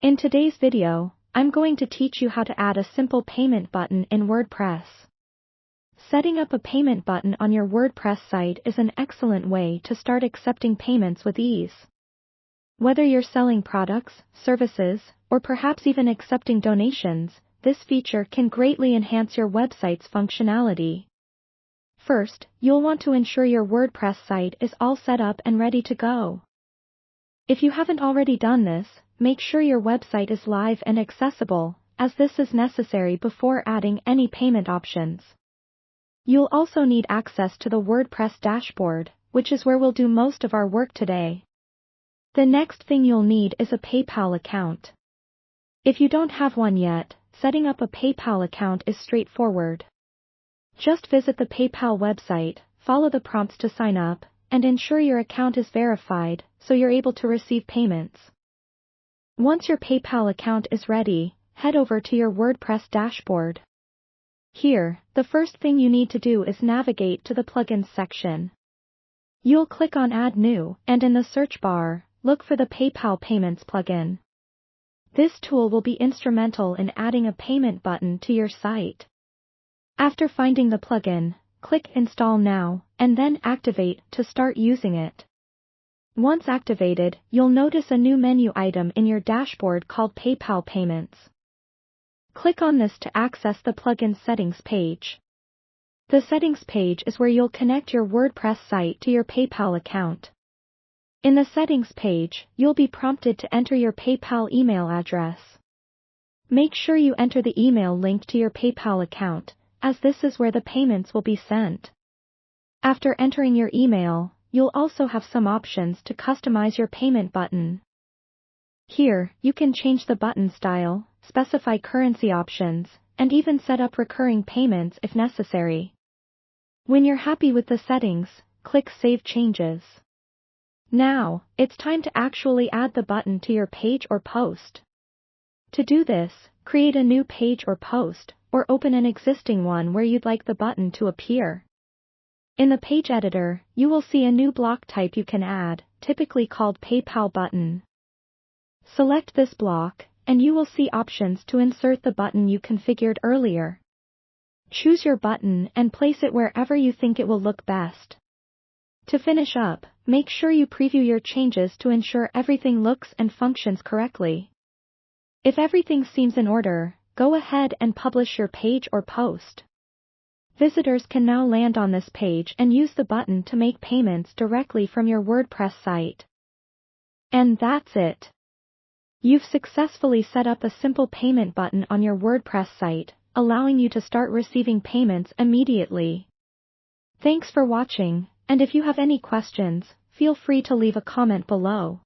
In today's video, I'm going to teach you how to add a simple payment button in WordPress. Setting up a payment button on your WordPress site is an excellent way to start accepting payments with ease. Whether you're selling products, services, or perhaps even accepting donations, this feature can greatly enhance your website's functionality. First, you'll want to ensure your WordPress site is all set up and ready to go. If you haven't already done this, make sure your website is live and accessible, as this is necessary before adding any payment options. You'll also need access to the WordPress dashboard, which is where we'll do most of our work today. The next thing you'll need is a PayPal account. If you don't have one yet, setting up a PayPal account is straightforward. Just visit the PayPal website, follow the prompts to sign up, and ensure your account is verified so you're able to receive payments. Once your PayPal account is ready, head over to your WordPress dashboard. Here, the first thing you need to do is navigate to the Plugins section. You'll click on Add New, and in the search bar, look for the PayPal Payments plugin. This tool will be instrumental in adding a payment button to your site. After finding the plugin, click Install Now, and then Activate to start using it. Once activated, you'll notice a new menu item in your dashboard called PayPal Payments. Click on this to access the plugin settings page. The settings page is where you'll connect your WordPress site to your PayPal account. In the settings page, you'll be prompted to enter your PayPal email address. Make sure you enter the email linked to your PayPal account, as this is where the payments will be sent. After entering your email, you'll also have some options to customize your payment button. Here, you can change the button style, specify currency options, and even set up recurring payments if necessary. When you're happy with the settings, click Save Changes. Now, it's time to actually add the button to your page or post. To do this, create a new page or post, or open an existing one where you'd like the button to appear. In the page editor, you will see a new block type you can add, typically called PayPal Button. Select this block, and you will see options to insert the button you configured earlier. Choose your button and place it wherever you think it will look best. To finish up, make sure you preview your changes to ensure everything looks and functions correctly. If everything seems in order, go ahead and publish your page or post. Visitors can now land on this page and use the button to make payments directly from your WordPress site. And that's it. You've successfully set up a simple payment button on your WordPress site, allowing you to start receiving payments immediately. Thanks for watching, and if you have any questions, feel free to leave a comment below.